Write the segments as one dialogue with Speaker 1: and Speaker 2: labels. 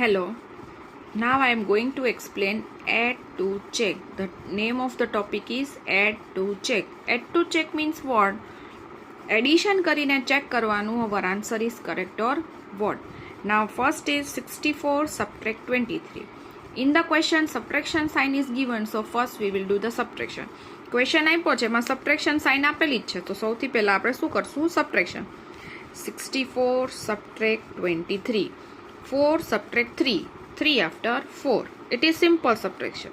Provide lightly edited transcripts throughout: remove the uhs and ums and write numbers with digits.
Speaker 1: Hello, now I am going to explain add to check. The name of the topic is add to check. Add to check means what? Addition કરીને check કરવાનું our answer is correct or what. Now first is 64 subtract 23. In the question subtraction sign is given, so first we will do the subtraction. Question આપ્યો છે એમાં subtraction sign આપેલી જ છે, તો સૌથી પહેલા આપણે શું કરશું? subtraction. 64 subtract 23. 4 subtract 3. 3 after 4. It is simple subtraction.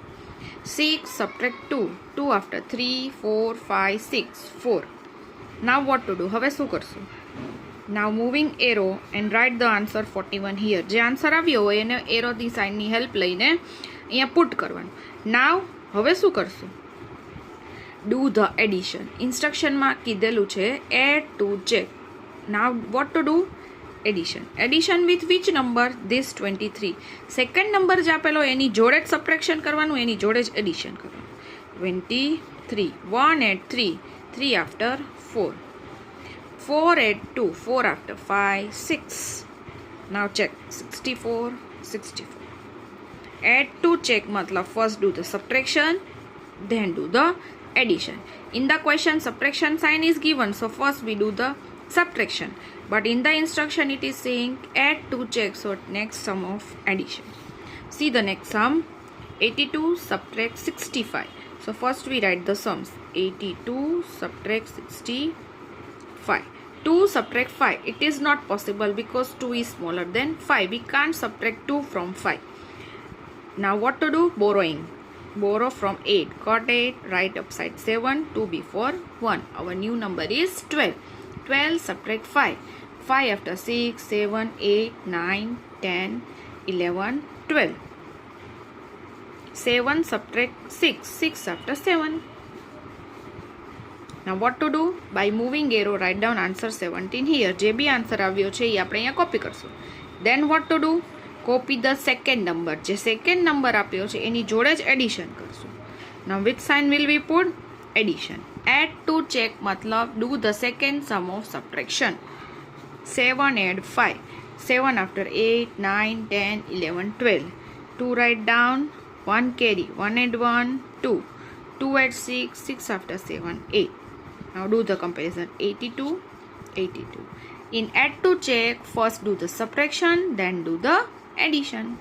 Speaker 1: 6 subtract 2. 2 after 3, 4, 5, 6, 4. Now what to do? હવે શું કરશું? Now moving arrow and write the answer 41 here. જે આન્સર આવ્યો હોય એને એરોની સાઇનની હેલ્પ લઈને અહીંયા પુટ કરવાનું. Now હવે શું કરશું? Do the addition. ઇન્સ્ટ્રક્શનમાં કીધેલું છે add to check. Now what to do? Addition. Addition with which number? This 23. Second number જે આપેલો એની જોડે જ સબટ્રેક્શન કરવાનું, એની જોડે જ એડિશન કરવાનું. 23. 1 add 3. 3 after 4. 4 add 2. 4 after 5. 6. Now check. 64. 64. Add to check matlab first do the subtraction, then do the addition. In the question subtraction sign is given, so first we do the subtraction, but in the instruction it is saying add to check, so next sum of addition. See the next sum. 82 subtract 65. So first we write the sums. 82 subtract 65. 2 subtract 5. It is not possible because 2 is smaller than 5. We can't subtract 2 from 5. Now what to do? Borrowing. Borrow from 8. Got 8. Write upside 7. 2 before 1. Our new number is 12. 12 subtract 5. 5 after 6, 7, 8, 9, 10, 11, 12. 7 subtract 6. 6 after 7. Now what to do? By moving arrow write down answer 17 here. જે B answer આવ્યો છે એ આપણે અહીંયા copy કરશું. Then what to do? Copy the second number. જે second number આપ્યો છે એની જોડે જ એડિશન કરશું. Now which sign will we put? Addition. Add to check matlab do the second sum of subtraction. 7 add 5. 7 after 8, 9, 10, 11, 12. 2 write down. 1 carry. 1 add 1, 2. 2 add 6. 6 after 7, 8. Now do the comparison. 82, 82. In add to check, first do the subtraction, then do the addition.